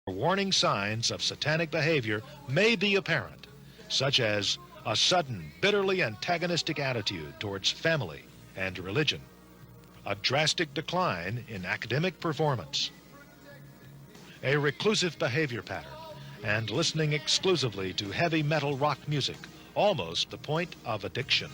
Warning signs of satanic behavior may be apparent, such as a sudden, bitterly antagonistic attitude towards family and religion, a drastic decline in academic performance, a reclusive behavior pattern, and listening exclusively to heavy metal rock music, almost the point of addiction.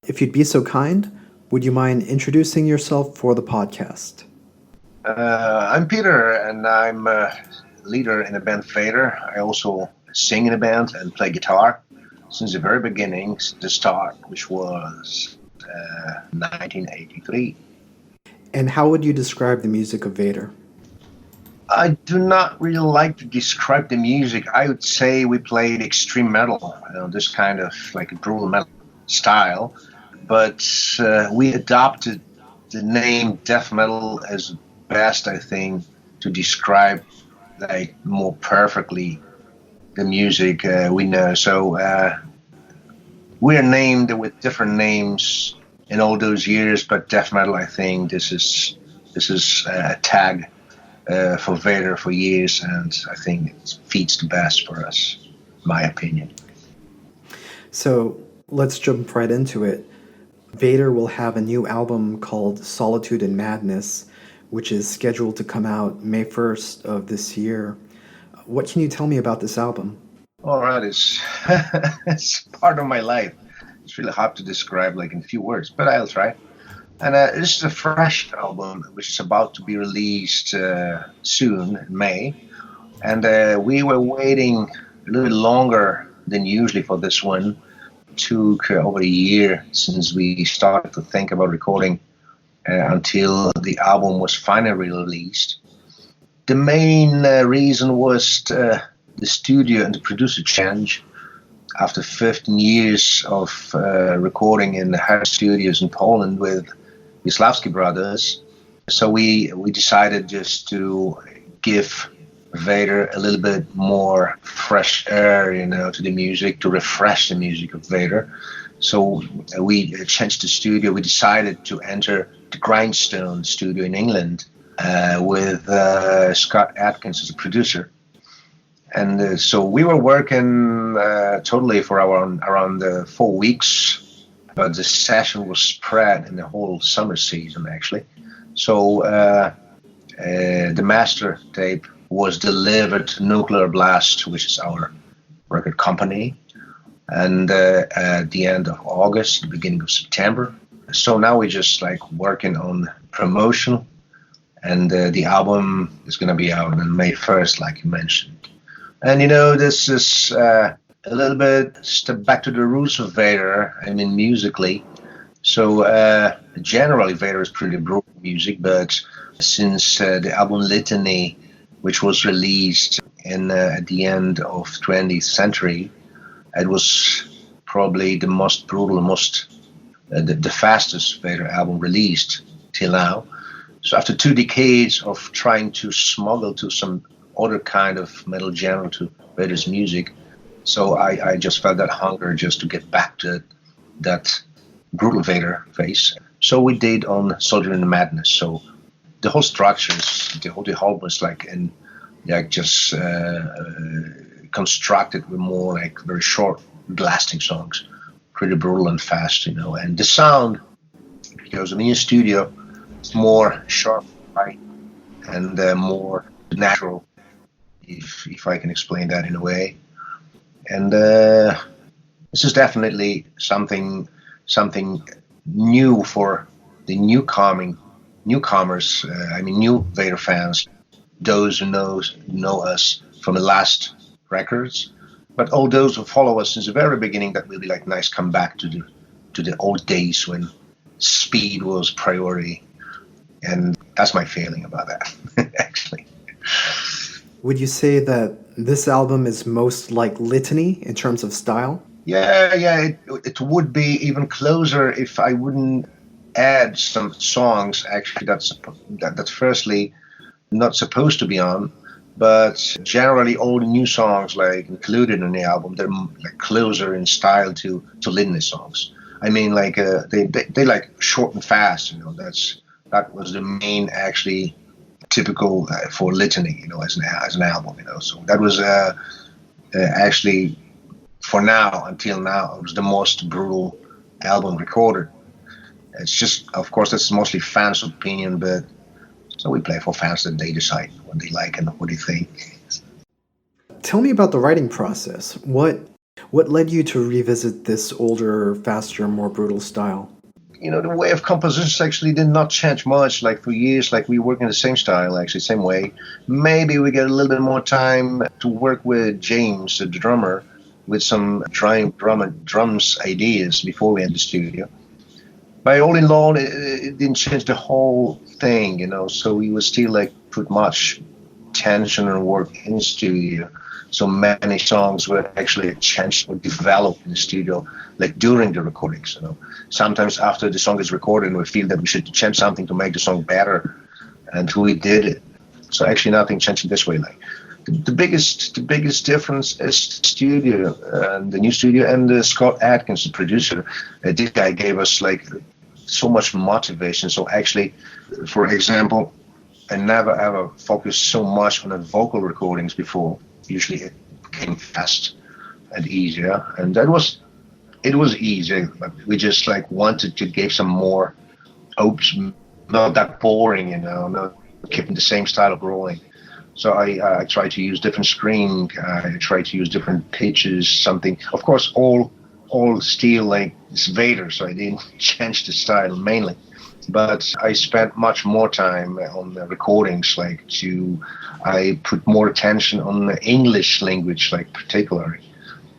If you'd be so kind, would you mind introducing yourself for the podcast? I'm Peter, and I'm a leader in the band Vader. I also sing in a band and play guitar since the very beginning, the start, which was 1983. And how would you describe the music of Vader? I do not really like to describe the music. I would say we played extreme metal, this kind of like a brutal metal style. But we adopted the name death metal as best, I think, to describe like more perfectly the music we know. So we're named with different names in all those years, but death metal, I think this is a tag for Vader for years, and I think it fits the best for us, my opinion. So let's jump right into it. Vader will have a new album called Solitude In Madness, which is scheduled to come out May 1st of this year. What can you tell me about this album? All right, it's it's part of my life. It's really hard to describe like in a few words, but I'll try. And this is a fresh album which is about to be released soon in May. And we were waiting a little bit longer than usually for this one. It took over a year since we started to think about recording until the album was finally released. The main reason was the studio and the producer change. After 15 years of recording in the Earache studios in Poland with the Slavsky brothers, so we decided just to give Vader a little bit more fresh air, to the music, to refresh the music of Vader. So we changed the studio. We decided to enter the Grindstone studio in England with Scott Atkins as a producer. And so we were working totally for around 4 weeks, but the session was spread in the whole summer season, actually. So the master tape was delivered to Nuclear Blast, which is our record company, and at the end of August, the beginning of September. So now we're just like working on promotion, and the album is going to be out on May 1st, like you mentioned. And this is a little bit step back to the roots of Vader, musically. So generally Vader is pretty brutal music, but since the album Litany, which was released at the end of 20th century, it was probably the most brutal, the fastest Vader album released till now. So after 2 decades of trying to smuggle to some other kind of metal genre to Vader's music, so I just felt that hunger just to get back to that brutal Vader face. So we did on Solitude In Madness. So the whole structures, the whole album is just constructed with more like very short, blasting songs, pretty brutal and fast, And the sound, because in the studio, it's more sharp, right, and more natural, if I can explain that in a way. And this is definitely something new for the newcomers. New Vader fans, those who know us from the last records, but all those who follow us since the very beginning. That will be like nice come back to the old days when speed was priority, and that's my feeling about that. Actually. Would you say that this album is most like Litany in terms of style? Yeah, it would be even closer if I wouldn't add some songs actually that's firstly not supposed to be on, but generally all the new songs like included in the album, they're like closer in style to Litany songs. They like short and fast. That was the main actually typical for Litany, as an album, So that was actually for now, until now, it was the most brutal album recorded. It's just, of course, that's mostly fans' opinion, but so we play for fans that they decide what they like and what they think. Tell me about the writing process. What led you to revisit this older, faster, more brutal style? The way of composition actually did not change much. Like for years, like we work in the same style, actually, same way. Maybe we get a little bit more time to work with James, the drummer, with some drums ideas before we enter the studio. But all in all, it didn't change the whole thing, So we would still like put much tension and work in the studio. So many songs were actually changed or developed in the studio, like during the recordings. Sometimes after the song is recorded, we feel that we should change something to make the song better. and we did it. So actually nothing changed in this way. Like the biggest difference is the studio, the new studio, and Scott Adkins, the producer. This guy gave us like so much motivation. So actually, for example, I never ever focused so much on the vocal recordings before. Usually it came fast and easier, and it was easy, but we just like wanted to give some more hopes, not that boring, not keeping the same style of rolling. So I try to use different screen, I try to use different pitches, something. Of course, all still like it's Vader, so I didn't change the style mainly. But I spent much more time on the recordings, I put more attention on the English language, like particularly.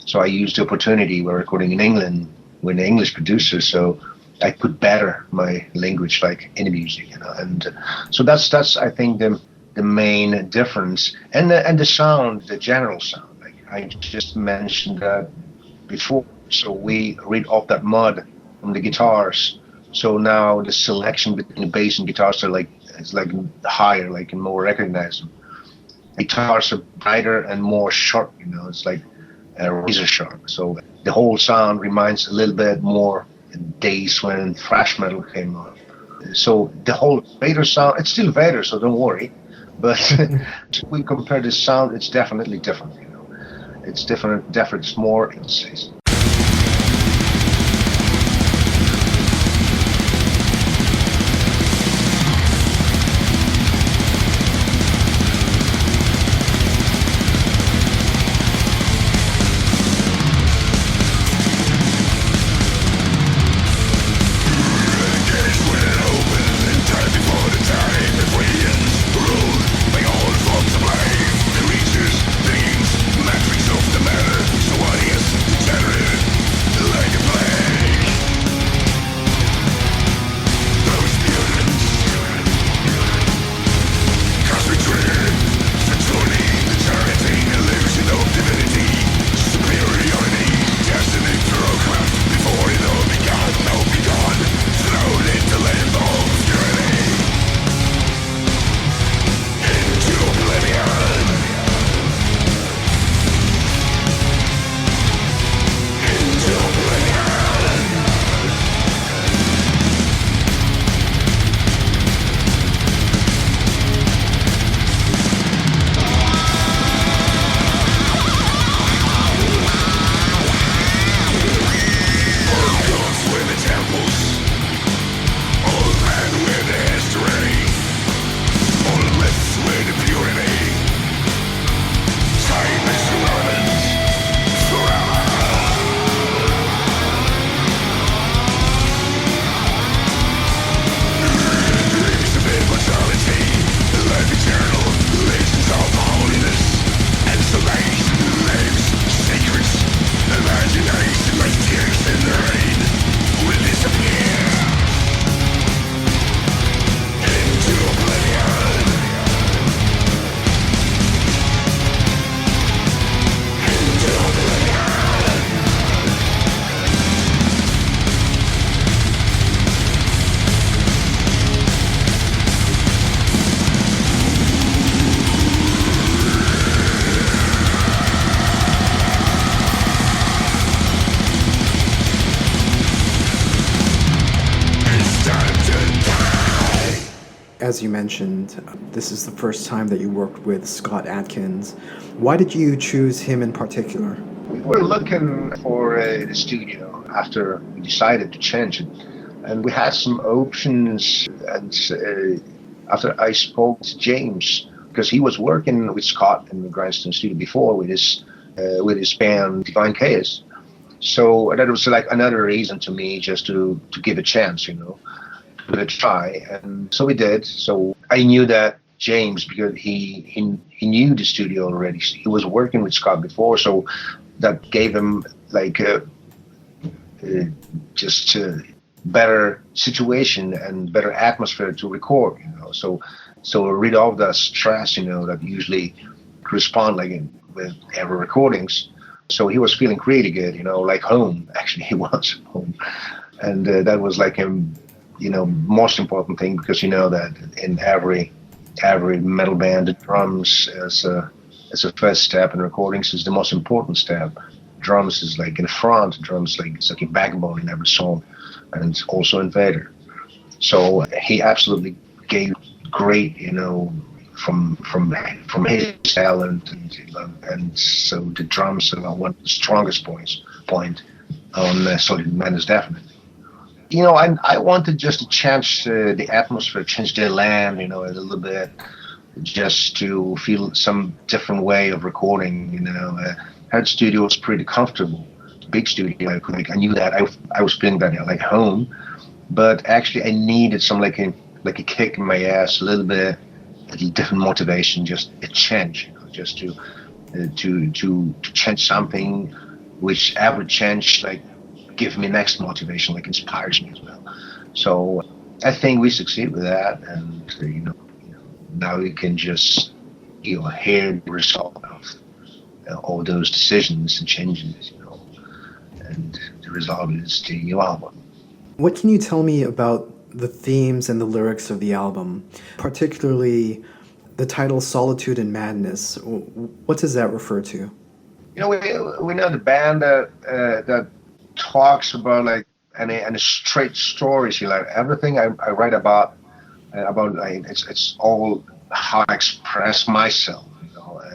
So I used the opportunity, we're recording in England with an English producer, so I put better my language like in the music, and so that's I think the main difference, and the sound, the general sound, like I just mentioned that before. So we read off that mud from the guitars. So now the selection between the bass and guitars are it's higher, like and more recognizable. Guitars are brighter and more sharp, it's like razor sharp. So the whole sound reminds a little bit more days when thrash metal came on. So the whole Vader sound, it's still Vader, so don't worry. But if we compare the sound, it's definitely different. It's different. It's more. It's As you mentioned, this is the first time that you worked with Scott Adkins. Why did you choose him in particular? We were looking for a studio after we decided to change it, and we had some options. And after I spoke to James, because he was working with Scott in the Grindstone studio before with his band Divine Chaos, so that was like another reason to me just to give a chance, give it a try, and so we did. So I knew that James, because he knew the studio already. He was working with Scott before, so that gave him like just a better situation and better atmosphere to record. So rid of the stress, that usually correspond with every recordings. So he was feeling really good, like home. Actually, he was home, and that was like him. Most important thing, because that in every every metal band, the drums as a first step in recordings is the most important step. Drums is like in the front, drums like it's like a backbone in every song, and also in Vader. So he absolutely gave great, from his talent, and so the drums are one of the strongest point on Solitude In Madness, definitely. I wanted just to change the atmosphere, change the land, a little bit, just to feel some different way of recording. Head studio was pretty comfortable, big studio. I knew that I was feeling that like home, but actually I needed some like a kick in my ass, a little bit, a different motivation, just a change, just to change something, which every change like give me next motivation, like inspires me as well. So I think we succeed with that, and now you can just hear the result of all those decisions and changes, and the result is the new album. What can you tell me about the themes and the lyrics of the album, particularly the title Solitude In Madness? What does that refer to? We know the band that talks about like and straight stories. Like everything I write about like, it's all how I express myself.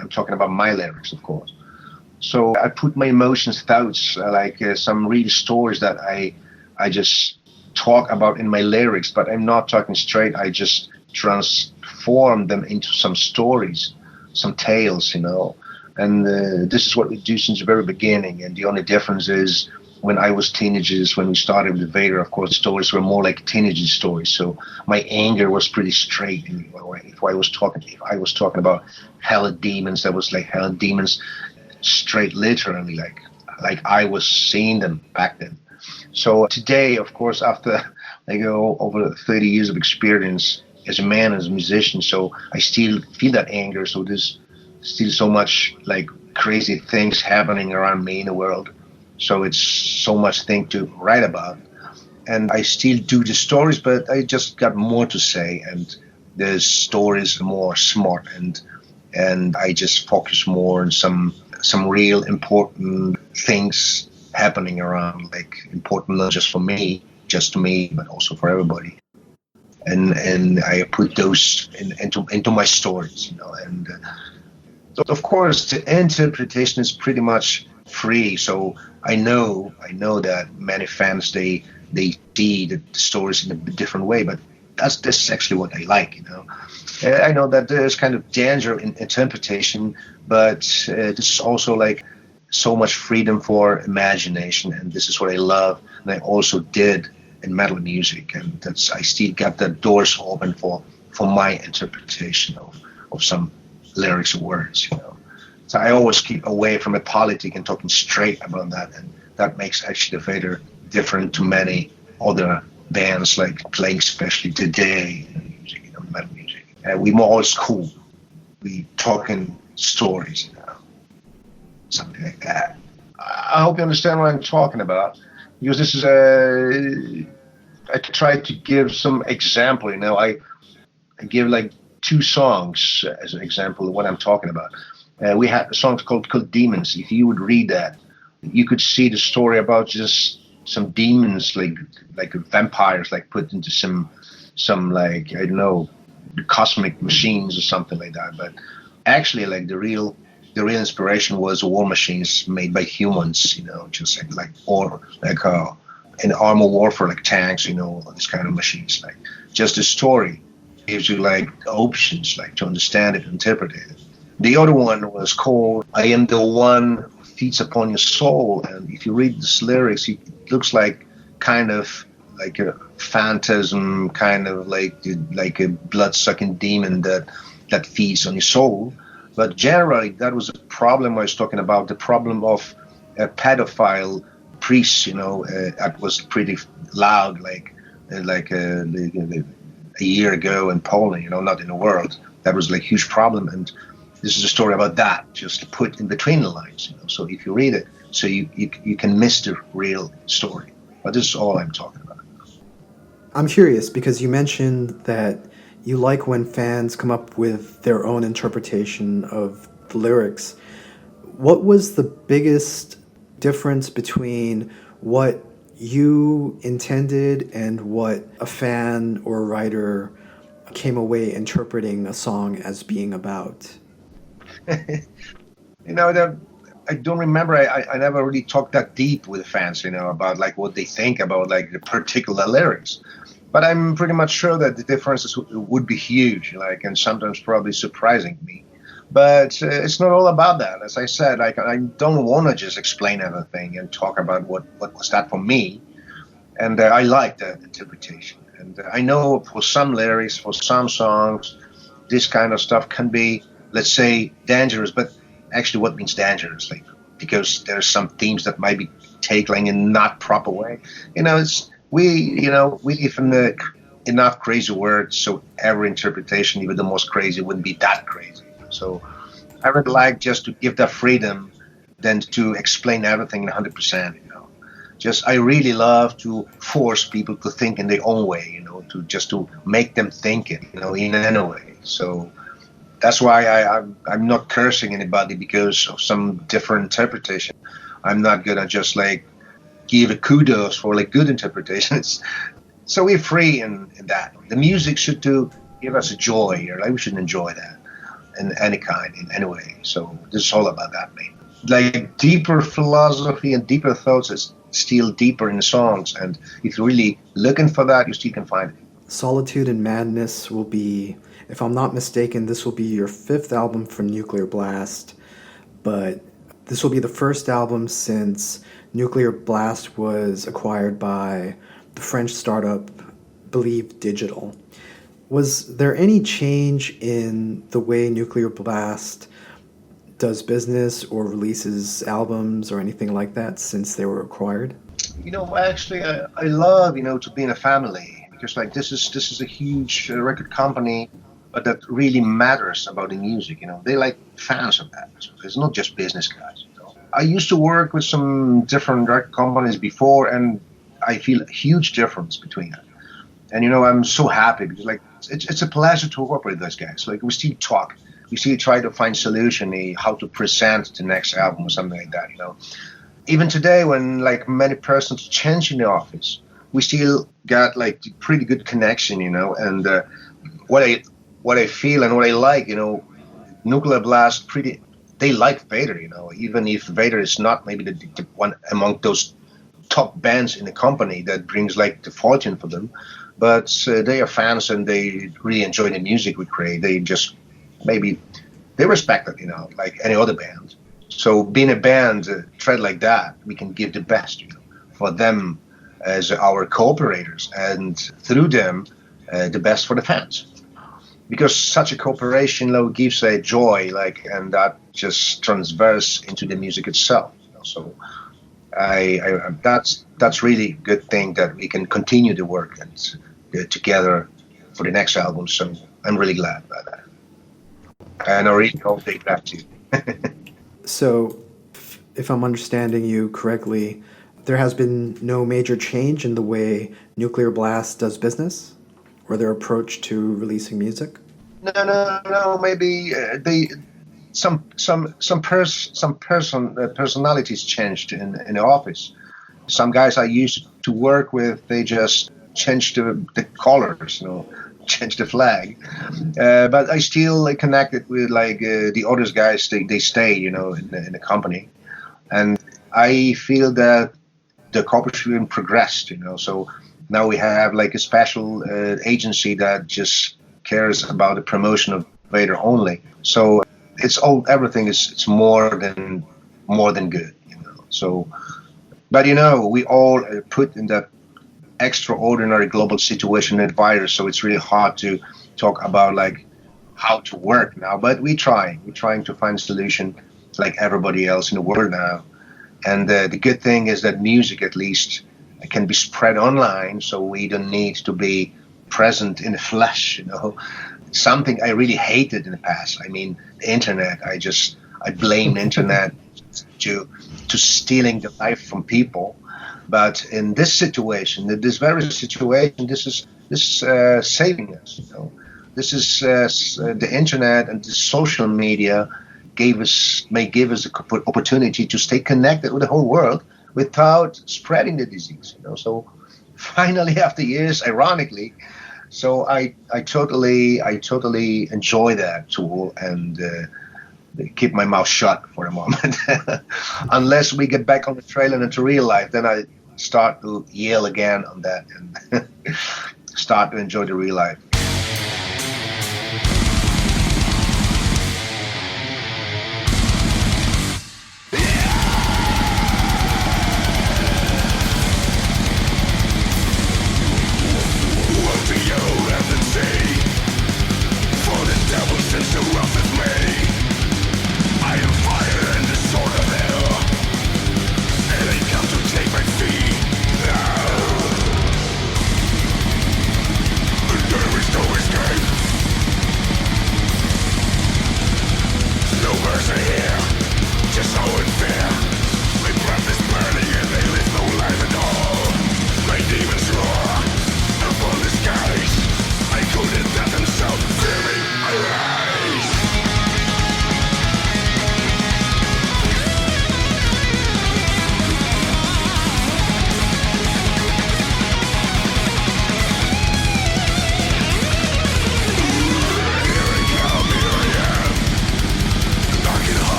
I'm talking about my lyrics, of course. So I put my emotions, thoughts, like some real stories that I just talk about in my lyrics, but I'm not talking straight. I just transform them into some stories, some tales, And this is what we do since the very beginning. And the only difference is when I was teenagers, when we started with Vader, of course, stories were more like teenage stories. So my anger was pretty straight. If I was talking about hell and demons, that was like hell and demons, straight, literally, like I was seeing them back then. So today, of course, after over 30 years of experience as a man, as a musician, so I still feel that anger. So there's still so much like crazy things happening around me in the world. So it's so much thing to write about. And I still do the stories, but I just got more to say. And the stories are more smart, and I just focus more on some real important things happening around, like important not just for me, just to me, but also for everybody. And I put those into my stories, and of course the interpretation is pretty much free. So I know that many fans they see the stories in a different way, but that's actually what I like. I know that there's kind of danger in interpretation, but this is also like so much freedom for imagination, and this is what I love, and I also did in metal music, and I still got the doors open for my interpretation of some lyrics or words. So I always keep away from the politic and talking straight about that, and that makes actually the Vader different to many other bands like playing especially today in music, metal music. We more old school. We talking stories, something like that. I hope you understand what I'm talking about, because this is I try to give some example. I give like 2 songs as an example of what I'm talking about. We had a song called Demons. If you would read that, you could see the story about just some demons, like vampires, like put into some like, I don't know, cosmic machines or something like that. But actually, like the real inspiration was war machines made by humans, just like in armor warfare, like tanks, this kind of machines. Like just the story gives you like options, like to understand it, interpret it. The other one was called "I Am the One Who Feeds Upon Your Soul," and if you read these lyrics, it looks like kind of like a phantasm, kind of like a blood-sucking demon that feeds on your soul. But generally, that was a problem I was talking about, the problem of a pedophile priest, that was pretty loud, like a year ago in Poland, not in the world. That was like a huge problem. And this is a story about that, just put in between the lines. So if you read it, so you can miss the real story. But this is all I'm talking about. I'm curious because you mentioned that you like when fans come up with their own interpretation of the lyrics. What was the biggest difference between what you intended and what a fan or a writer came away interpreting a song as being about? I don't remember. I never really talked that deep with fans, about like what they think about like the particular lyrics. But I'm pretty much sure that the differences would be huge, like, and sometimes probably surprising me. But it's not all about that. As I said, like, I don't want to just explain everything and talk about what was that for me. And I like that interpretation. And I know for some lyrics, for some songs, this kind of stuff can be, let's say, dangerous. But actually, what means dangerous? Like, because there's some themes that might be taken in not proper way. We live in enough crazy words, so every interpretation, even the most crazy, wouldn't be that crazy. So I would like just to give that freedom than to explain everything 100%. I really love to force people to think in their own way, to make them think it, in any way. So that's why I'm not cursing anybody because of some different interpretation. I'm not gonna just like give a kudos for like good interpretations. So we're free in that. The music should give us a joy, or like we should enjoy that in any kind, in any way. So this is all about that, man. Like deeper philosophy and deeper thoughts is still deeper in the songs, and if you're really looking for that, you still can find it. Solitude in Madness will be, if I'm not mistaken, this will be your 5th album from Nuclear Blast, but this will be the first album since Nuclear Blast was acquired by the French startup Believe Digital. Was there any change in the way Nuclear Blast does business or releases albums or anything like that since they were acquired? Actually, I love, to be in a family, because like this is a huge record company, but that really matters about the music. They like fans of that. So it's not just business guys. I used to work with some different record companies before, and I feel a huge difference between them. And I'm so happy because like it's a pleasure to work with those guys. Like we still talk, we still try to find solution, how to present the next album or something like that. Even today, when like many persons change in the office, we still got like pretty good connection. And what I feel and what I like, Nuclear Blast they like Vader, even if Vader is not maybe the one among those top bands in the company that brings like the fortune for them, but they are fans and they really enjoy the music we create. They just maybe they respect it, like any other band. So being a band tread like that, we can give the best, for them as our cooperators, and through them the best for the fans. Because such a cooperation gives a joy, and that just transfers into the music itself. So, that's really a good thing that we can continue the work and together for the next album. So I'm really glad about that, and I really hope they glad too. So, if I'm understanding you correctly, there has been no major change in the way Nuclear Blast does business, or their approach to releasing music? No. Maybe personalities changed in the office. Some guys I used to work with, they just changed the colors, changed the flag. But I still connected with the other guys. They stay, in the company, and I feel that the cooperation progressed. So now we have a special agency that just cares about the promotion of Vader only. So everything is more than good. So, but we all put in that extraordinary global situation at Vader, so it's really hard to talk about how to work now. But we're trying to find a solution like everybody else in the world now. And the good thing is that music at least can be spread online, so we don't need to be present in the flesh. Something I really hated in the past. I mean, the internet. I blame the internet to stealing the life from people. But in this situation, in this very situation, this is saving us. This is the internet and the social media may give us the opportunity to stay connected with the whole world without spreading the disease. So finally, after years, ironically, so I totally enjoy that tool and keep my mouth shut for a moment. Unless we get back on the trail and into real life, then I start to yell again on that and start to enjoy the real life.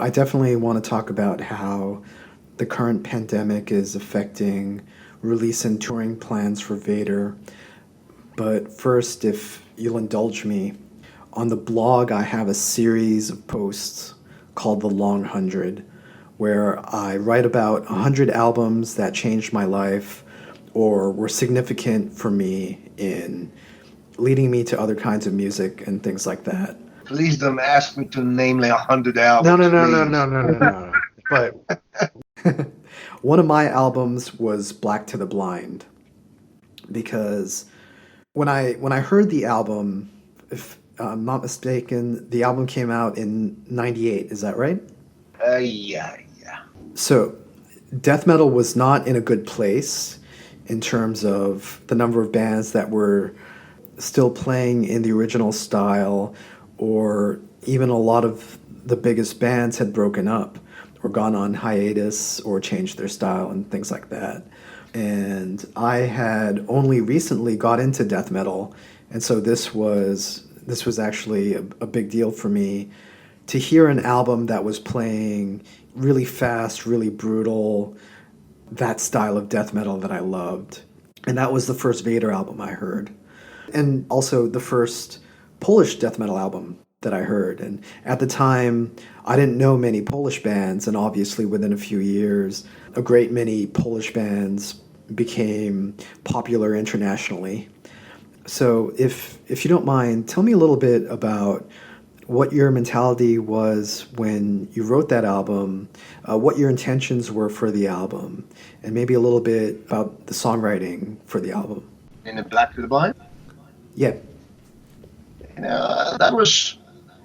I definitely want to talk about how the current pandemic is affecting release and touring plans for Vader. But first, if you'll indulge me, on the blog I have a series of posts called The Long 100, where I write about 100 albums that changed my life or were significant for me in leading me to other kinds of music and things like that. Please don't ask me to name like 100 albums. No. But one of my albums was Black to the Blind, because when I heard the album, if I'm not mistaken, the album came out in '98. Is that right? Yeah. So death metal was not in a good place in terms of the number of bands that were still playing in the original style, or even a lot of the biggest bands had broken up or gone on hiatus or changed their style and things like that. And I had only recently got into death metal, and so this was actually a big deal for me to hear an album that was playing really fast, really brutal, that style of death metal that I loved. And that was the first Vader album I heard. And also the first Polish death metal album that I heard. And at the time, I didn't know many Polish bands, and obviously within a few years, a great many Polish bands became popular internationally. So if you don't mind, tell me a little bit about what your mentality was when you wrote that album, what your intentions were for the album, and maybe a little bit about the songwriting for the album. In the Black to the Blind? Yeah.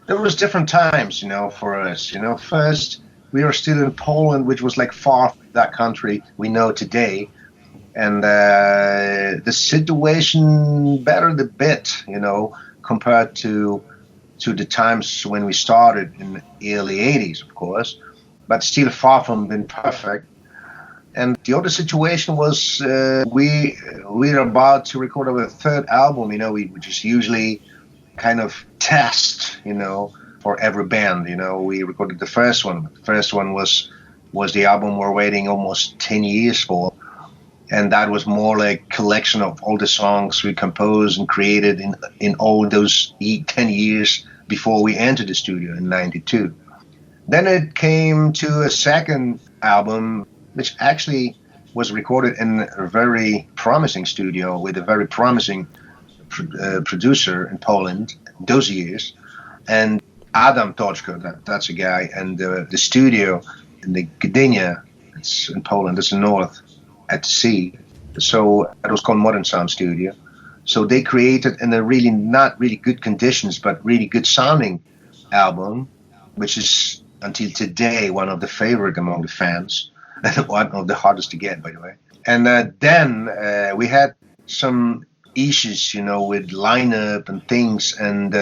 There was different times, for us. First, we were still in Poland, which was like far from that country we know today. And the situation bettered a bit, compared to the times when we started in the early 80s, of course, but still far from being perfect. And the other situation was we were about to record our third album, we just usually kind of test, for every band. We recorded the first one. The first one was the album we're waiting almost 10 years for. And that was more like a collection of all the songs we composed and created in all those 10 years before we entered the studio in '92. Then it came to a second album, which actually was recorded in a very promising studio with a very promising producer in Poland those years. And Adam Toczko, that's a guy, and the studio in the Gdynia, it's in Poland, it's in north, at the sea. So it was called Modern Sound Studio. So they created in a really not really good conditions, but really good sounding album, which is until today one of the favorite among the fans, and one of the hardest to get, by the way. And then we had some issues, with lineup and things, and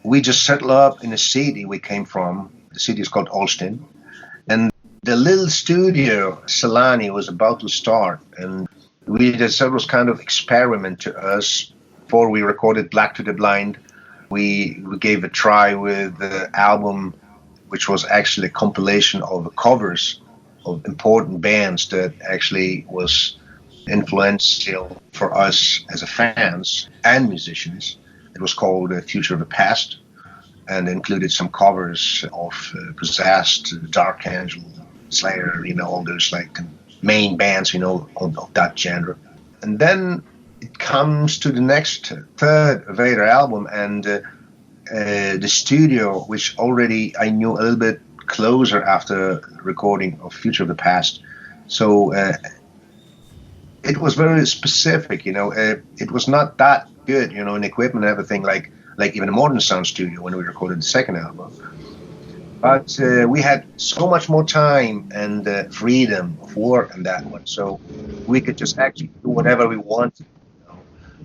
we just settled up in a city we came from. The city is called Olsztyn, and the little studio, Solani, was about to start, and we did several kind of experiment to us before we recorded Black to the Blind. We gave a try with the album, which was actually a compilation of covers of important bands that actually was influential for us as a fans and musicians. It was called Future of the Past, and included some covers of Possessed, Dark Angel, Slayer, all those like main bands, of that genre. And then it comes to the next third Vader album, and the studio, which already I knew a little bit closer after recording of Future of the Past. So it was very specific, it was not that good, in equipment and everything, like even a Modern Sound Studio when we recorded the second album. But we had so much more time and freedom of work on that one, so we could just actually do whatever we wanted.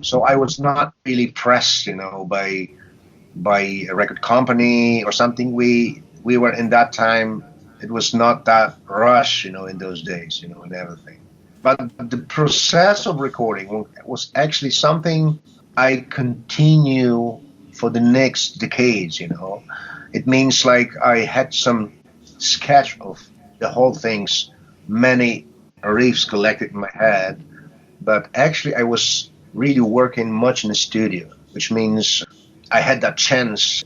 So I was not really pressed, by a record company or something. We were in that time. It was not that rush, in those days, and everything. But the process of recording was actually something I continue for the next decades. It means like I had some sketch of the whole things, many riffs collected in my head. But actually, I was really working much in the studio, which means I had that chance,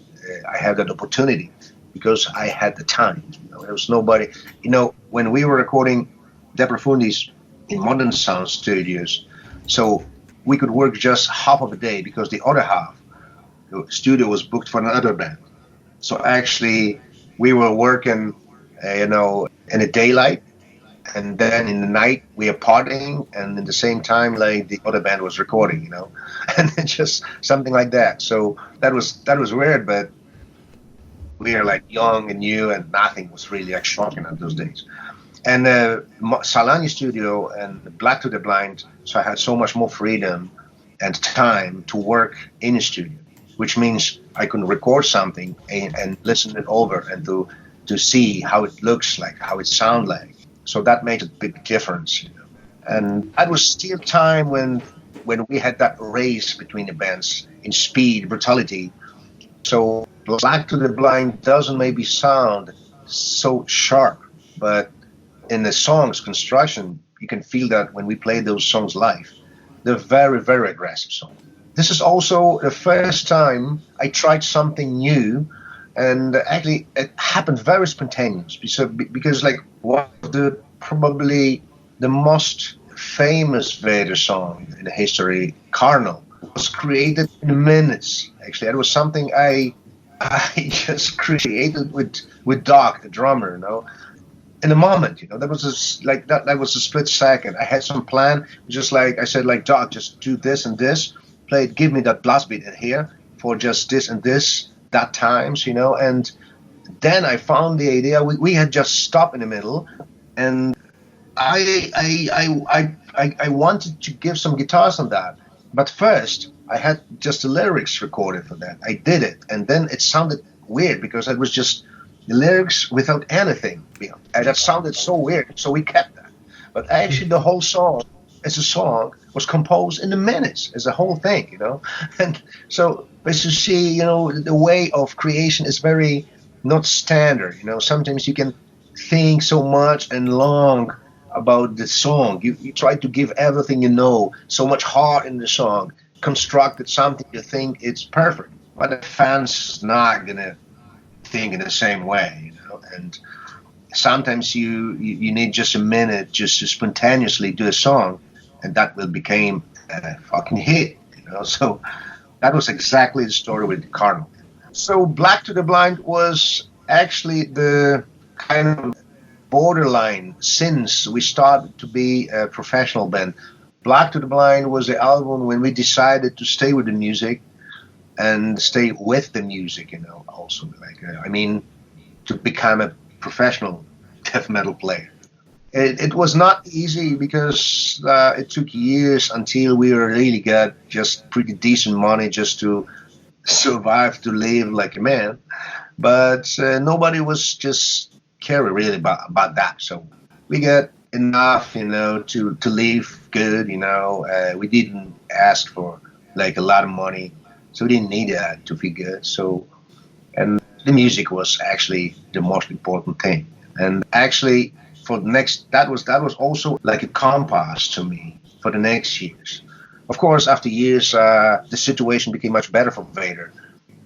I had that opportunity because I had the time. There was nobody, when we were recording De Profundis in Modern Sound Studios, so we could work just half of a day because the other half, the studio was booked for another band. So actually, we were working, in the daylight, and then in the night we are partying, and in the same time, like the other band was recording, and just something like that. So that was weird, but we are like young and new, and nothing was really like shocking at those days. And Salani Studio and Black to the Blind, so I had so much more freedom and time to work in a studio, which means I could record something and listen it over and to see how it looks like, how it sounds like. So that made a big difference. And that was still time when we had that race between the bands in speed, brutality. So Black to the Blind doesn't maybe sound so sharp, but in the song's construction, you can feel that when we play those songs live. They're very, very aggressive songs. This is also the first time I tried something new, and actually it happened very spontaneous because like one of the probably the most famous Vader song in the history, Carnal, was created in minutes. Actually, it was something I just created with Doc, the drummer, in a moment. That was that was a split second. I had some plan, just like I said, like, Doc, just do this and this, play it, give me that blast beat in here for just this and this, that times, and then I found the idea. We had just stopped in the middle, and I wanted to give some guitars on that, but first I had just the lyrics recorded for that. I did it, and then it sounded weird because it was just the lyrics without anything, and that sounded so weird. So we kept that. But actually, the whole song, as a song, was composed in the minutes as a whole thing, And so, as you see, the way of creation is very not standard. Sometimes you can think so much and long about the song. You try to give everything so much heart in the song, constructed something you think it's perfect. But the fans not gonna think in the same way, and sometimes you need just a minute just to spontaneously do a song, and that will become a fucking hit, So that was exactly the story with Cardinal. So Black to the Blind was actually the kind of borderline since we started to be a professional band. Black to the Blind was the album when we decided to stay with the music and stay with the music, also to become a professional death metal player. It was not easy because it took years until we really got just pretty decent money just to survive, to live like a man. But nobody was just caring really about that. So we got enough, to live good, we didn't ask for like a lot of money. So we didn't need that to be good. So, and the music was actually the most important thing. And actually, for the next, that was also like a compass to me for the next years. Of course, after years, the situation became much better for Vader,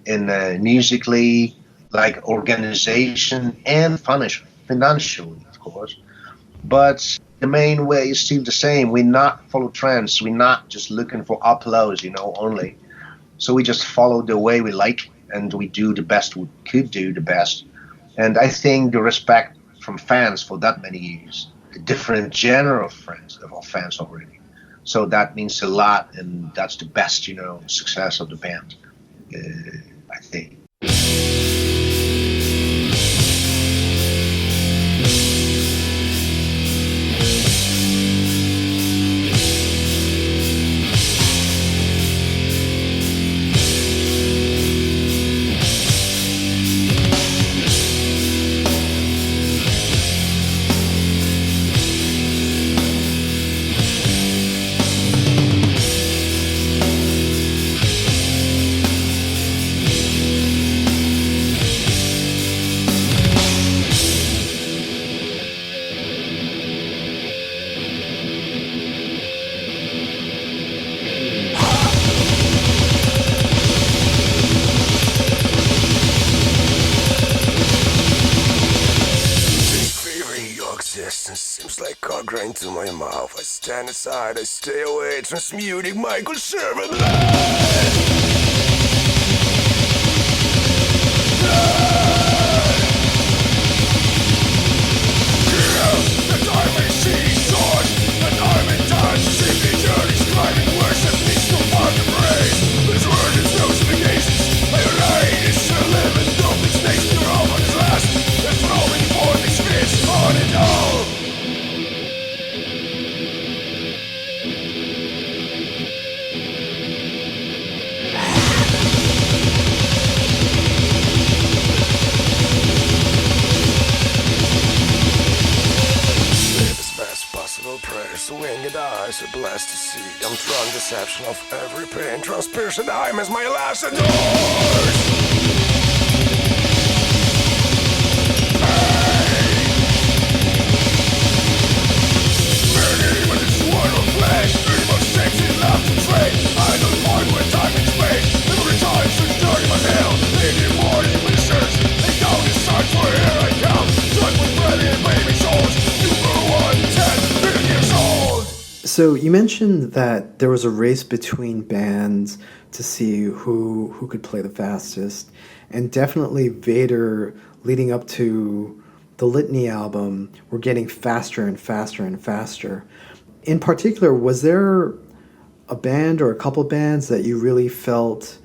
in musically, like organization and financially, of course. But the main way is still the same. We not follow trends. We're not just looking for applause, only. So we just follow the way we like, and we do the best we could do the best. And I think the respect from fans for that many years, a different genre of fans already. So that means a lot, and that's the best, success of the band, I think. grind to my mouth. I stand aside, I stay away, transmuting my conservative winged eyes are blessed to see. I'm drunk deception of every pain. Transpiercing time is my last endurance. Many with its sword of flesh, evil shapes in love to trade. I don't mind when time and space. Every time since dirty my hell. Leading morning with search. They down the sign for here I come. Drunk with bread and baby souls. You were 110 million years old. So you mentioned that there was a race between bands to see who could play the fastest, and definitely Vader, leading up to the Litany album, were getting faster and faster and faster. In particular, was there a band or a couple bands that you really felt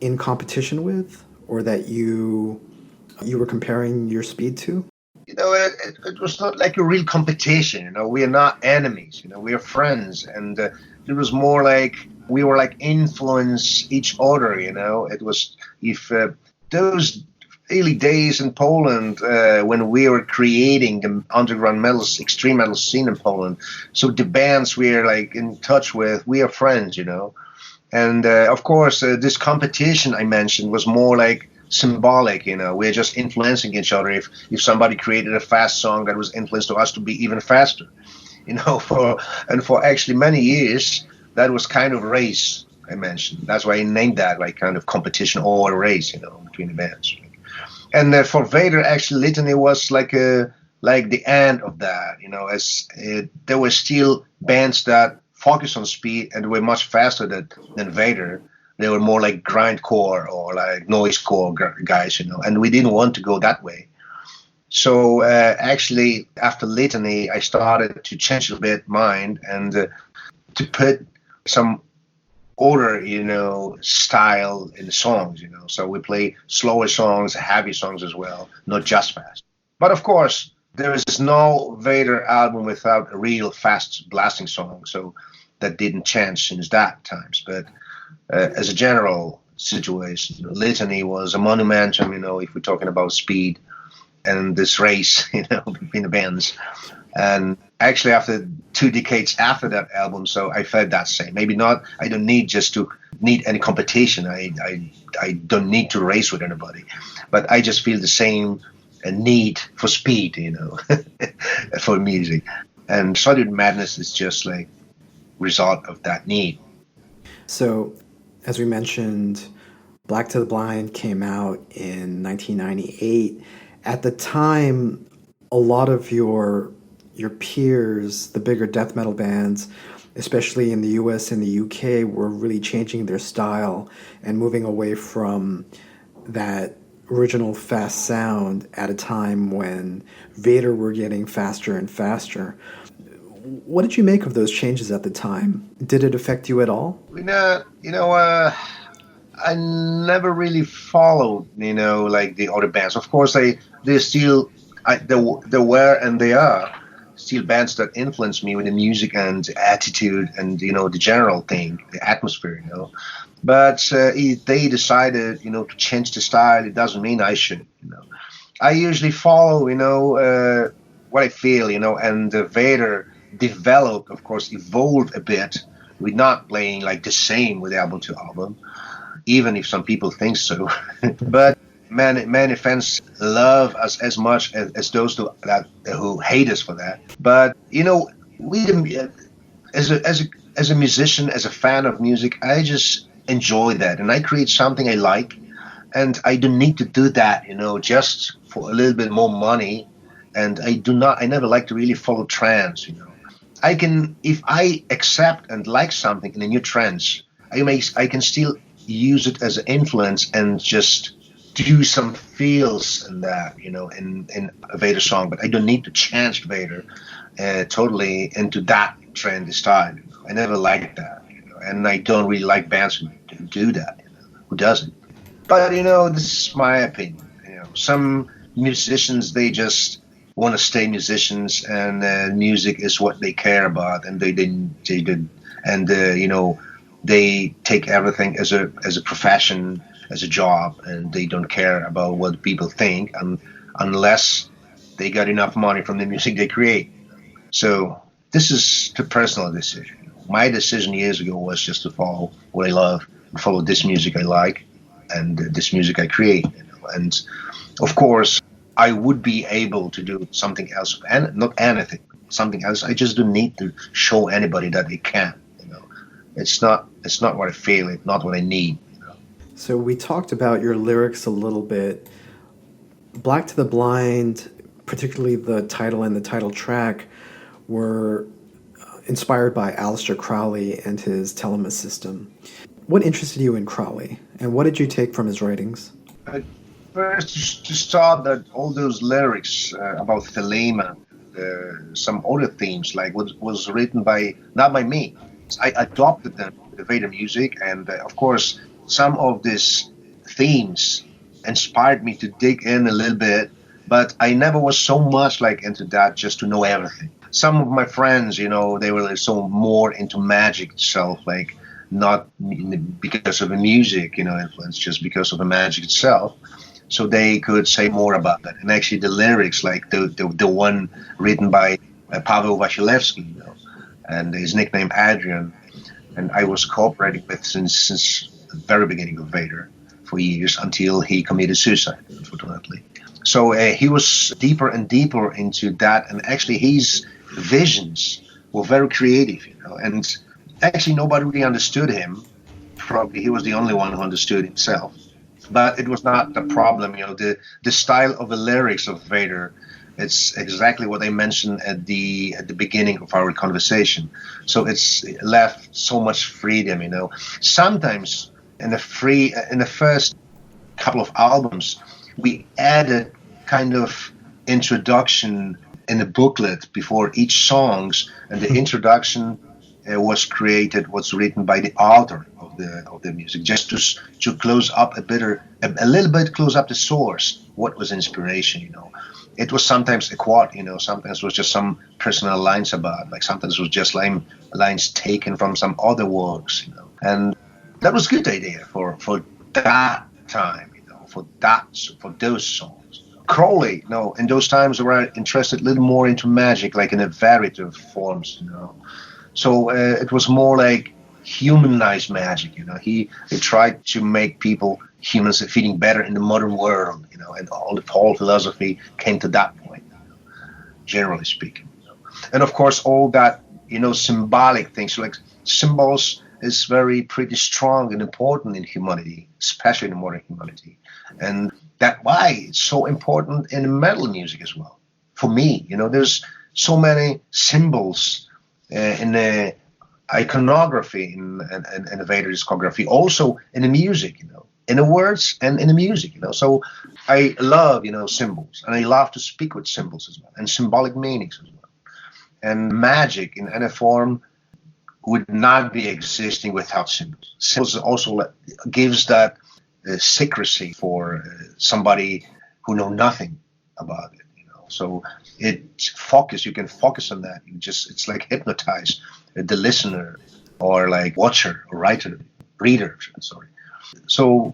in competition with, or that you were comparing your speed to? You know, it was not like a real competition. You know, we are not enemies. You know, we are friends, and it was more like we were like influence each other. You know, it was if those early days in Poland when we were creating the underground metal, extreme metal scene in Poland. So the bands we are like in touch with, we are friends. You know, and of course this competition I mentioned was more like symbolic. You know, we're just influencing each other. If somebody created a fast song, that was influenced to us to be even faster. You know, for actually many years that was kind of a race I mentioned. That's why I named that like kind of competition or a race, you know, between the bands. And for Vader, actually Litany was like the end of that. You know, as there were still bands that focus on speed and were much faster than Vader. They were more like grindcore or like noisecore guys, you know, and we didn't want to go that way. So actually, after Litany, I started to change a bit mind and to put some order, you know, style in the songs, you know. So we play slower songs, heavy songs as well, not just fast. But of course, there is no Vader album without a real fast blasting song. So that didn't change since that times, but. As a general situation, you know, Litany was a monumentum, you know, if we're talking about speed and this race, you know, between the bands. And actually, after 2 decades after that album, so I felt that same. Maybe not. I don't need any competition. I don't need to race with anybody, but I just feel the same need for speed, you know, for music. And Solitude In Madness is just like result of that need. So, as we mentioned, Black to the Blind came out in 1998. At the time, a lot of your peers, the bigger death metal bands, especially in the US and the UK, were really changing their style and moving away from that original fast sound at a time when Vader were getting faster and faster. What did you make of those changes at the time? Did it affect you at all? I never really followed, you know, like the other bands. Of course, there were and they are still bands that influence me with the music and the attitude and, you know, the general thing, the atmosphere, you know. But if they decided, you know, to change the style, it doesn't mean I should, you know. I usually follow, you know, what I feel, you know, and Vader developed, of course, evolved a bit. We're not playing like the same with album to album, even if some people think so. But many fans love us as much as those who hate us for that. But you know, as a musician, as a fan of music, I just enjoy that, and I create something I like, and I don't need to do that, you know, just for a little bit more money. And I never like to really follow trends, you know. I can, if I accept and like something in a new trance, I can still use it as an influence and just do some feels in that, in a Vader song. But I don't need to change Vader totally into that trendy style. I never liked that, and I don't really like bands who do that. Who doesn't? But this is my opinion. Some musicians, they just want to stay musicians, and music is what they care about, and they take everything as a profession, as a job, and they don't care about what people think, unless they got enough money from the music they create. So this is the personal decision. My decision years ago was just to follow what I love, and follow this music I like, and this music I create. And of course, I would be able to do something else, and not anything, something else. I just don't need to show anybody that I can. It's not what I feel. It's not what I need. So we talked about your lyrics a little bit. Black to the Blind, particularly the title and the title track, were inspired by Aleister Crowley and his Telemus system. What interested you in Crowley, and what did you take from his writings? First, just thought that all those lyrics about Thelema, some other themes, like was written not by me. I adopted them to the Vader music, and of course, some of these themes inspired me to dig in a little bit, but I never was so much like into that just to know everything. Some of my friends, they were so more into magic itself, like not because of the music, influence, just because of the magic itself. So they could say more about that. And actually the lyrics, like the one written by Pavel Wasilewski, and his nickname Adrian, and I was cooperating with since the very beginning of Vader for years, until he committed suicide, unfortunately. So he was deeper and deeper into that, and actually his visions were very creative, and actually nobody really understood him. Probably he was the only one who understood himself. But it was not the problem, the style of the lyrics of Vader. It's exactly what I mentioned at the beginning of our conversation. So it's left so much freedom, Sometimes in the first couple of albums, we added kind of introduction in the booklet before each songs, and the introduction was written by the author of the music, just to close up a little bit close up the source. What was inspiration, It was sometimes a quote, sometimes it was just some personal lines about, like sometimes it was just lines taken from some other works, And that was a good idea for that time, for those songs. Crowley, in those times, were interested a little more into magic, like in a variety of forms, So it was more like humanized magic, He tried to make people humans feeling better in the modern world, and all the whole philosophy came to that point, generally speaking. And of course, all that, symbolic things, like symbols is pretty strong and important in humanity, especially in modern humanity. And that's why it's so important in metal music as well. For me, there's so many symbols in the iconography in the Vader discography, also in the music, in the words and in the music, So I love, symbols, and I love to speak with symbols as well, and symbolic meanings as well. And magic in any form would not be existing without symbols. Symbols also gives that secrecy for somebody who know nothing about it, So you can focus on that. It's like hypnotize the listener, or like watcher or reader. So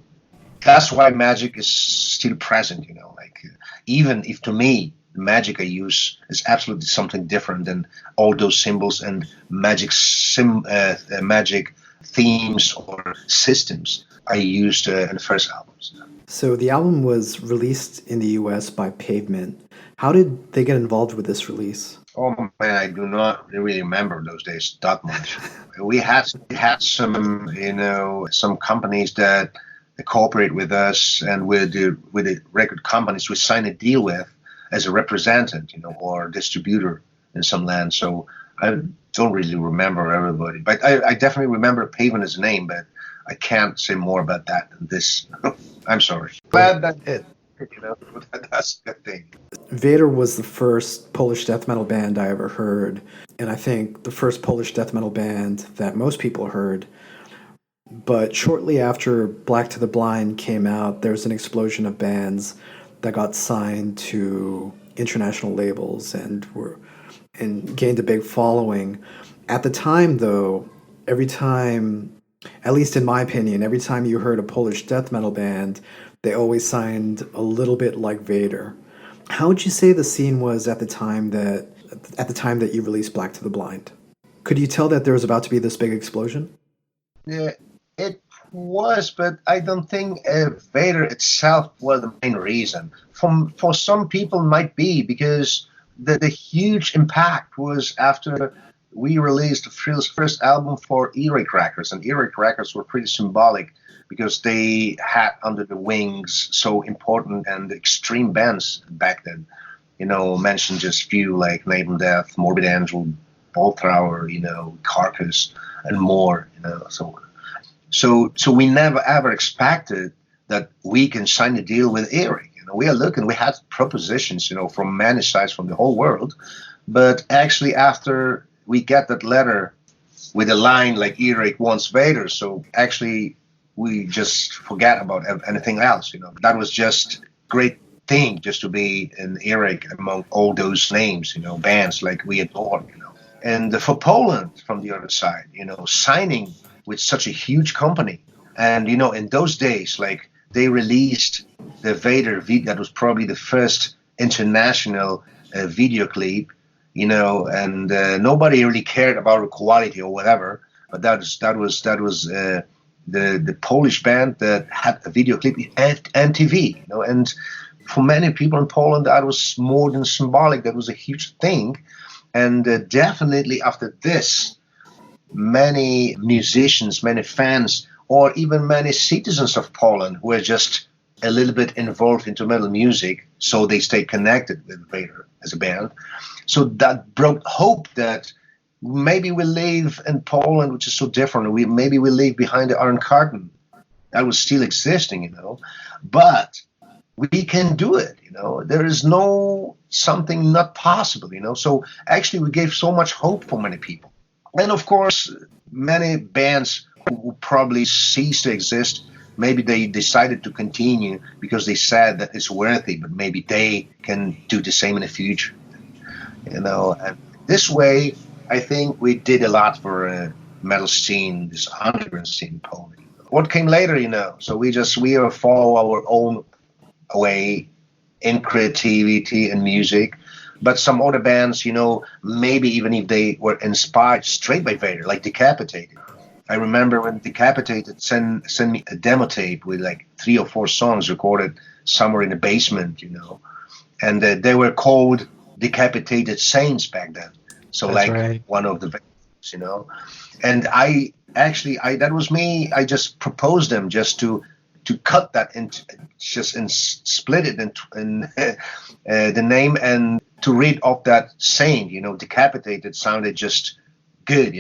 that's why magic is still present, even if to me the magic I use is absolutely something different than all those symbols and magic themes or systems I used in the first albums. So the album was released in the US by Pavement. How did they get involved with this release? Oh man, I do not really remember those days that much. We had some, some companies that cooperate with us, and with the record companies we sign a deal with as a representative, or distributor in some land. So I don't really remember everybody, but I definitely remember Pavin his name, but I can't say more about that than this. I'm sorry. Glad that it, that's the thing. Vader was the first Polish death metal band I ever heard, and I think the first Polish death metal band that most people heard. But shortly after Black to the Blind came out, there was an explosion of bands that got signed to international labels and gained a big following. At the time, though, every time, at least in my opinion, every time you heard a Polish death metal band, they always signed a little bit like Vader. How would you say the scene was at the time that you released Black to the Blind? Could you tell that there was about to be this big explosion? Yeah, it was, but I don't think Vader itself was the main reason. For some people, it might be because the huge impact was after we released the first album for Earache Records, and Earache Records were pretty symbolic because they had under the wings so important and extreme bands back then. Mention just few like Maiden Death, Morbid Angel, Plethora, Carcass, and more. So we never ever expected that we can sign a deal with Earache. We had propositions, from many sides from the whole world, but actually after we get that letter with a line like Earache wants Vader, so actually we just forget about anything else. That was just great thing just to be an Earache among all those names, bands like we adore, And for Poland from the other side, signing with such a huge company. And, in those days, like they released the Vader video, that was probably the first international video clip, and nobody really cared about the quality or whatever. But that was the Polish band that had a video clip at MTV, and for many people in Poland, that was more than symbolic. That was a huge thing. And definitely after this, many musicians, many fans, or even many citizens of Poland who were just a little bit involved into metal music, so they stayed connected with Vader as a band. So that brought hope that maybe we live in Poland, which is so different. Maybe we live behind the Iron Curtain. That was still existing, But we can do it, There is no something not possible, So actually we gave so much hope for many people. And of course, many bands who probably ceased to exist, maybe they decided to continue because they said that it's worthy, but maybe they can do the same in the future, And this way, I think we did a lot for a metal scene, this underground scene in Poland. What came later, So we follow our own way in creativity and music. But some other bands, maybe even if they were inspired straight by Vader, like Decapitated. I remember when Decapitated sent me a demo tape with like 3 or 4 songs recorded somewhere in the basement, And they were called Decapitated Saints back then. So That's like right. one of the bands, And that was me. I just proposed them just to cut that and split it in the name and to read off that saint, Decapitated sounded just good,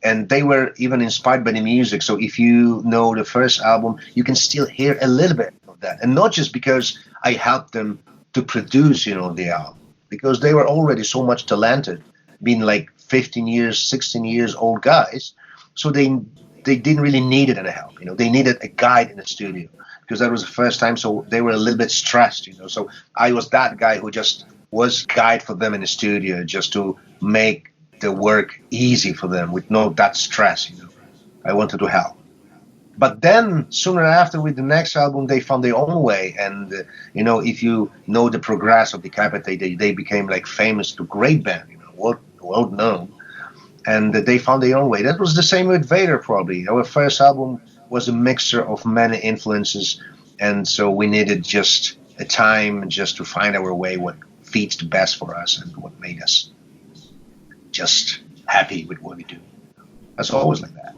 And they were even inspired by the music. So if you know the first album, you can still hear a little bit of that. And not just because I helped them to produce, the album, because they were already so much talented, being like 15 years, 16 years old guys. So they didn't really need any help. They needed a guide in the studio because that was the first time. So they were a little bit stressed, So I was that guy who just was guide for them in the studio just to make the work easy for them with no that stress, I wanted to help. But then sooner after with the next album, they found their own way. And, if you know the progress of Decapitated, they became like famous to great band, world known. And they found their own way. That was the same with Vader, probably. Our first album was a mixture of many influences. And so we needed just a time just to find our way, what feeds the best for us and what made us just happy with what we do. That's always like that.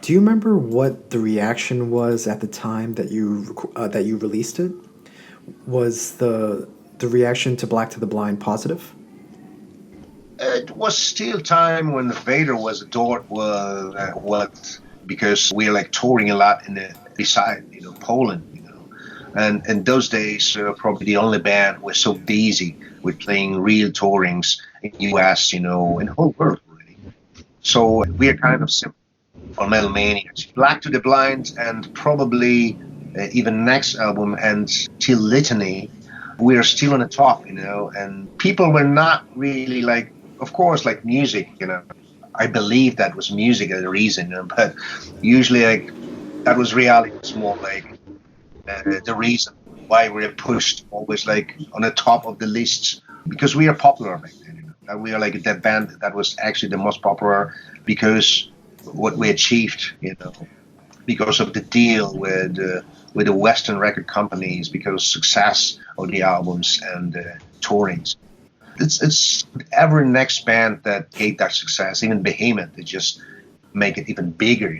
Do you remember what the reaction was at the time that you released it? Was the reaction to Black to the Blind positive? It was still time when Vader was adored, what because we are like touring a lot in the beside Poland, and in those days probably the only band was so busy with playing real tourings in U.S. In the whole world really. So we are kind of simple for Metal Maniacs. Black to the Blind and probably even next album and till Litany, we are still on the top, and people were not really like, of course, like music, I believe that was music as a reason, but usually like that was reality. It's more like the reason why we're pushed always like on the top of the lists because we are popular back then. And we are like that band that was actually the most popular because what we achieved, because of the deal with the Western record companies, because success of the albums and tourings. It's every next band that gave that success, even Behemoth, they just make it even bigger,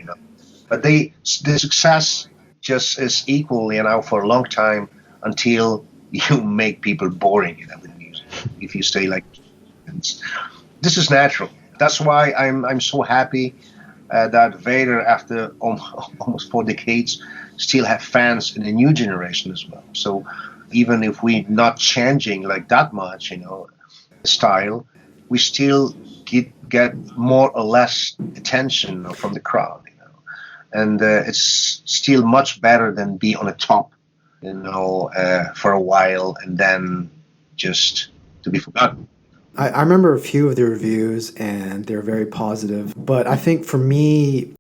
But the success just is equal, for a long time until you make people boring, with music. If you stay like this is natural. That's why I'm so happy that Vader, after almost 4 decades, still have fans in the new generation as well. So even if we're not changing like that much, style, we still get more or less attention from the crowd, and it's still much better than be on the top, for a while and then just to be forgotten. I remember a few of the reviews, and they're very positive. But I think for me,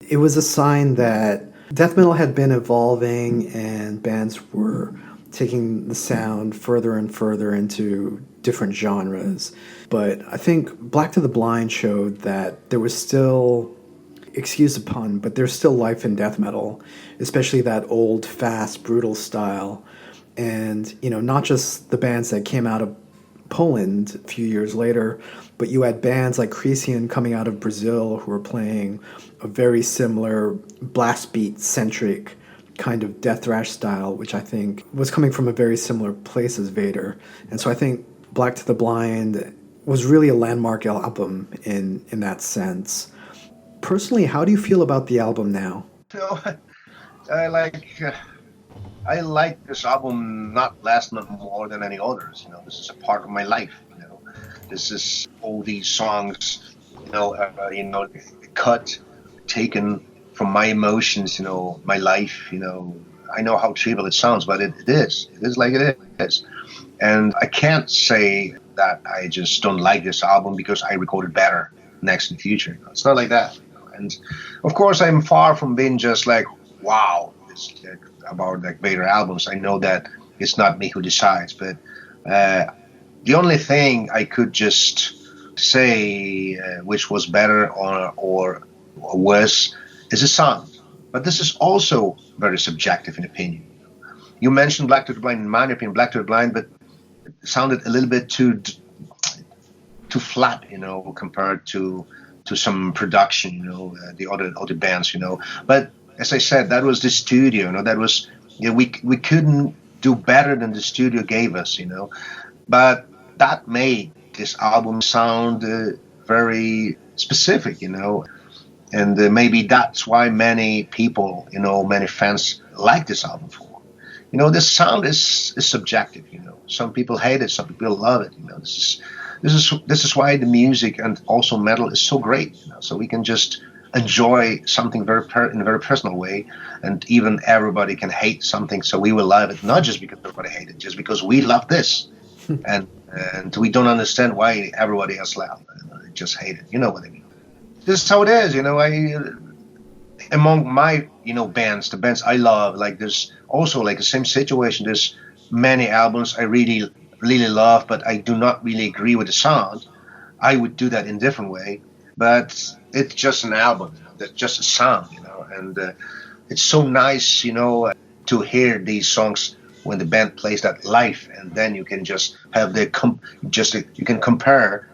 it was a sign that death metal had been evolving, and bands were taking the sound further and further into different genres. But I think Black to the Blind showed that there was still, excuse the pun, but there's still life in death metal, especially that old, fast, brutal style. And, not just the bands that came out of Poland a few years later, but you had bands like Krisiun coming out of Brazil who were playing a very similar blast beat centric kind of death thrash style, which I think was coming from a very similar place as Vader. And so I think Black to the Blind was really a landmark album in that sense. Personally, how do you feel about the album now? I like this album not less, not more than any others. This is a part of my life. This is all these songs, cut, taken from my emotions, my life. I know how trivial it sounds, but it is like it is. And I can't say that I just don't like this album because I recorded better next in the future. It's not like that. And of course, I'm far from being just like, wow, about like Vader albums. I know that it's not me who decides, but the only thing I could just say which was better or worse is the sound. But this is also very subjective in opinion. You mentioned Black to the Blind, in my opinion, Black to the Blind, but it sounded a little bit too flat, compared to some production, the other bands, But as I said, that was the studio, that was, we couldn't do better than the studio gave us, But that made this album sound very specific, And maybe that's why many people, many fans like this album for. The sound is subjective, Some people hate it, some people love it, This is why the music and also metal is so great, So we can just enjoy something in a very personal way, and even everybody can hate something, so we will love it, not just because everybody hates it, just because we love this, and we don't understand why everybody else just hate it. You know what I mean? This is how it is, among my bands, the bands I love, like there's also like the same situation. There's many albums I really love, but I do not really agree with the sound. I would do that in a different way, but it's just an album, that's just a sound, and it's so nice, to hear these songs when the band plays that live, and then you can just have you can compare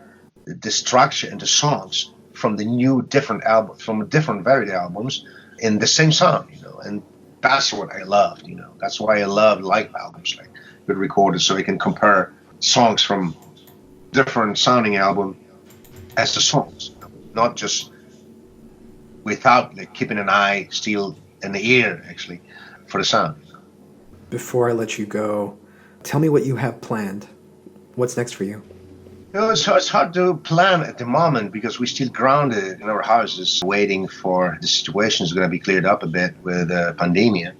the structure and the songs from the new different albums, from different varied albums in the same song, and that's what I loved, That's why I love live albums, like good recorded, so I can compare songs from different sounding album as the songs, not just without like keeping an eye still in the ear actually for the sound. Before I let you go, tell me what you have planned. What's next for you? It's hard to plan at the moment because we're still grounded in our houses, waiting for the situation is going to be cleared up a bit with the pandemic.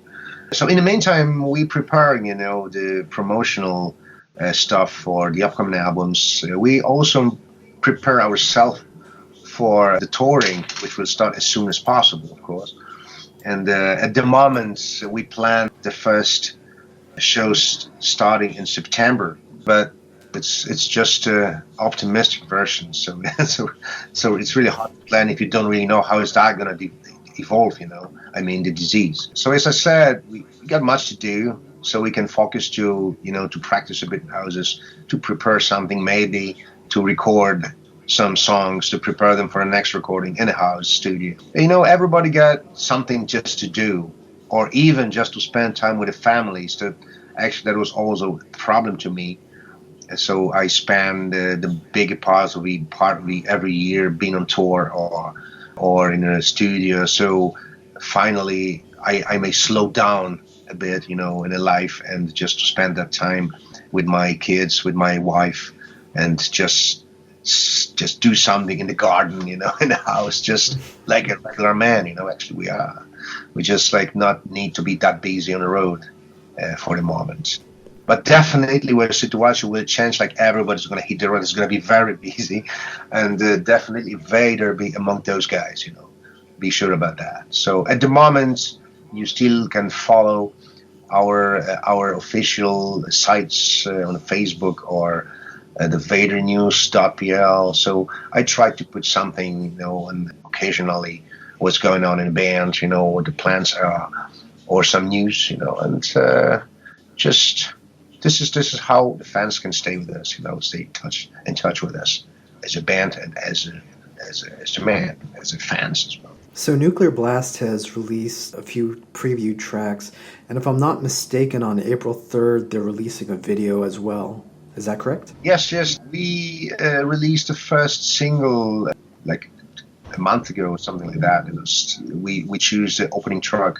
So in the meantime, we preparing, the promotional stuff for the upcoming albums. We also prepare ourselves for the touring, which will start as soon as possible, of course. And at the moment, we plan the first shows starting in September, but it's just an optimistic version. So it's really hard to plan if you don't really know how is that going to evolve, the disease. So as I said, we got much to do, so we can focus to practice a bit in houses, to prepare something, maybe to record some songs, to prepare them for the next recording in a house studio. Everybody got something just to do, or even just to spend time with the families. That was also a problem to me. So I spend the bigger part of every year being on tour or in a studio. So finally, I may slow down a bit, in a life, and just to spend that time with my kids, with my wife, and just do something in the garden, in the house, just like a regular man, actually we are. We just not need to be that busy on the road for the moment. But definitely where the situation will change, everybody's going to hit the road, it's going to be very busy, and definitely Vader be among those guys, be sure about that. So at the moment, you still can follow our official sites on Facebook or the vadernews.pl. So I try to put something, and occasionally what's going on in the band, what the plans are, or some news, and just this is how the fans can stay with us, stay in touch with us as a band and as a man, as a fans as well. So Nuclear Blast has released a few preview tracks, and if I'm not mistaken, on April 3rd, they're releasing a video as well. Is that correct? Yes. We released the first single a month ago or something like that. It was we choose the opening track,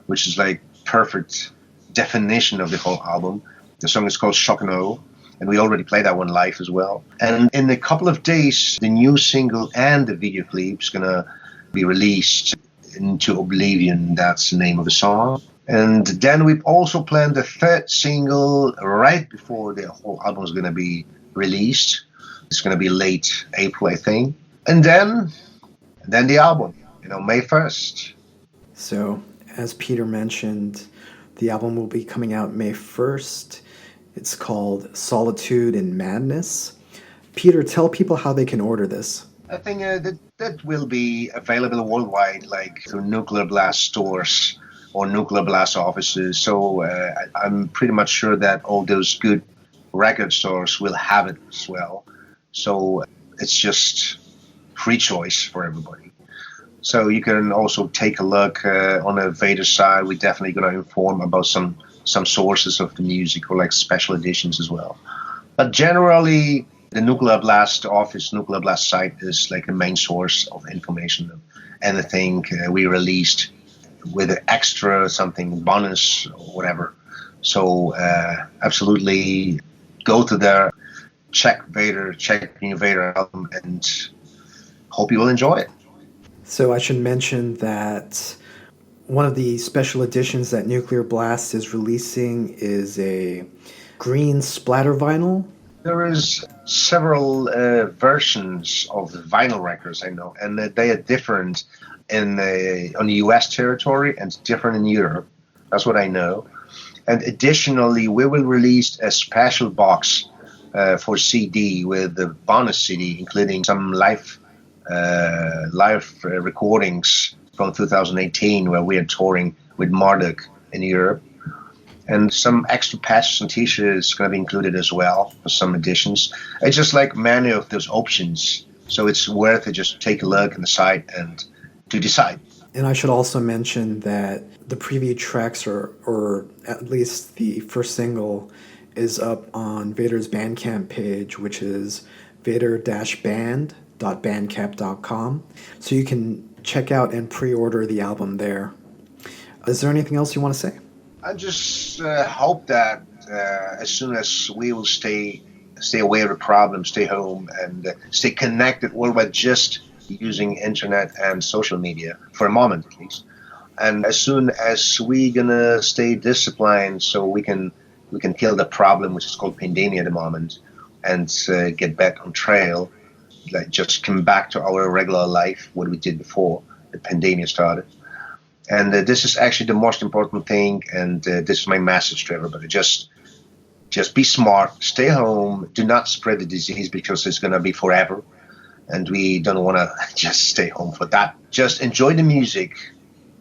which is perfect definition of the whole album. The song is called Shock and Awe, and we already played that one live as well. And in a couple of days, the new single and the video clip is gonna be released. Into Oblivion, that's the name of the song. And then we've also planned the third single right before the whole album is going to be released. It's going to be late April, I think. And then the album, May 1st. So, as Peter mentioned, the album will be coming out May 1st. It's called Solitude In Madness. Peter, tell people how they can order this. I think that will be available worldwide, through Nuclear Blast stores or Nuclear Blast offices. So I'm pretty much sure that all those good record stores will have it as well. So it's just free choice for everybody. So you can also take a look on the Vader side. We're definitely going to inform about some sources of the music or special editions as well. But generally, the Nuclear Blast office, Nuclear Blast site is the main source of information of anything we released with an extra something bonus or whatever. So absolutely go to there, check Vader, check the new Vader album, and hope you will enjoy it. So I should mention that one of the special editions that Nuclear Blast is releasing is a green splatter vinyl. There is several versions of the vinyl records, I know, and they are different on the US territory and different in Europe. That's what I know. And additionally, we will release a special box for CD with the bonus CD, including some live recordings from 2018 where we are touring with Marduk in Europe. And some extra patches and t-shirts going to be included as well for some editions. It's just many of those options So it's worth it. Just take a look in the site and to decide. And I should also mention that the preview tracks, or at least the first single, is up on Vader's Bandcamp page, which is vader-band.bandcamp.com. So you can check out and pre-order the album there. Is there anything else you want to say? I just hope that as soon as we will stay away from the problem, stay home, and stay connected worldwide, just using internet and social media for a moment at least. And as soon as we're gonna stay disciplined, so we can kill the problem, which is called pandemia at the moment, and get back on trail, like just come back to our regular life, what we did before the pandemia started. And this is actually the most important thing, and this is my message to everybody. Just be smart, stay home, do not spread the disease because it's gonna be forever. And we don't want to just stay home for that. Just enjoy the music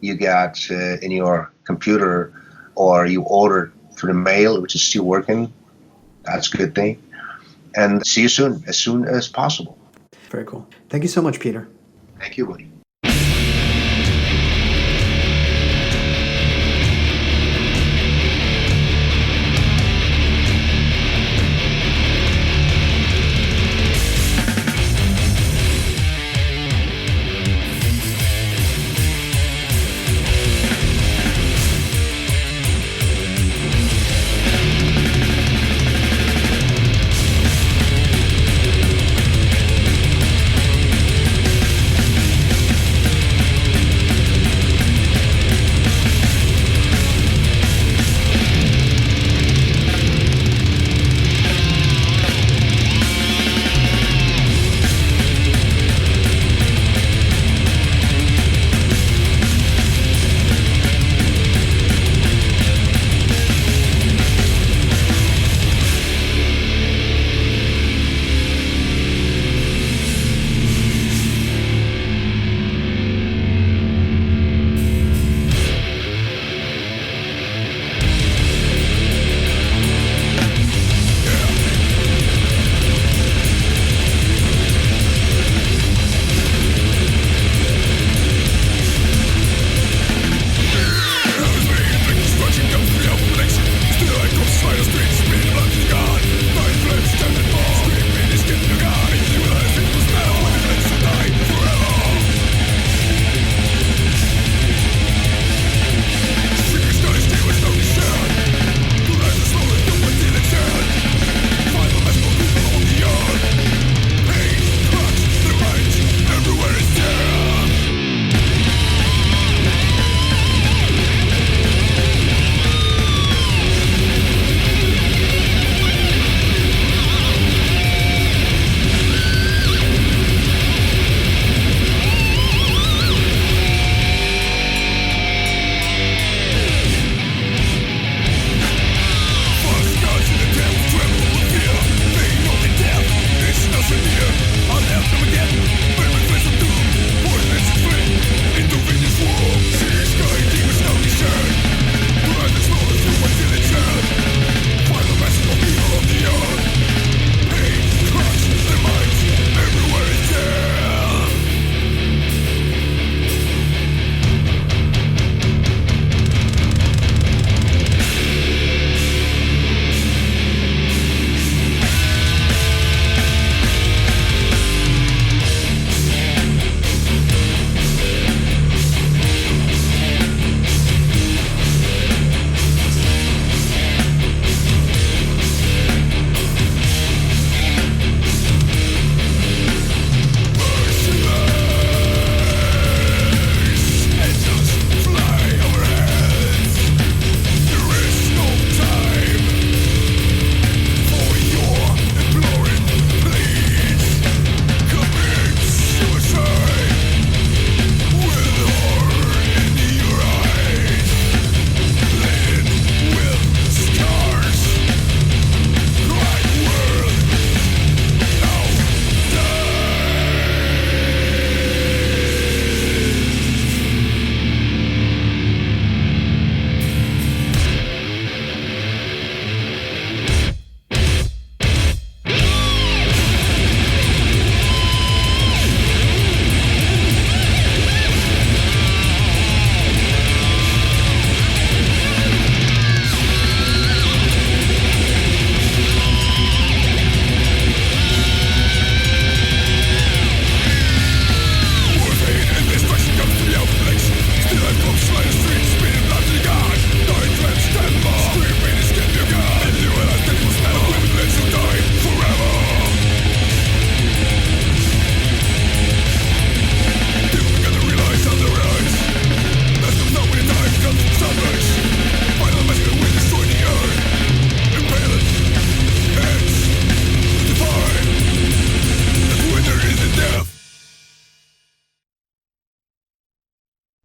you got in your computer, or you ordered through the mail, which is still working. That's a good thing. And see you soon as possible. Very cool. Thank you so much, Peter. Thank you, buddy.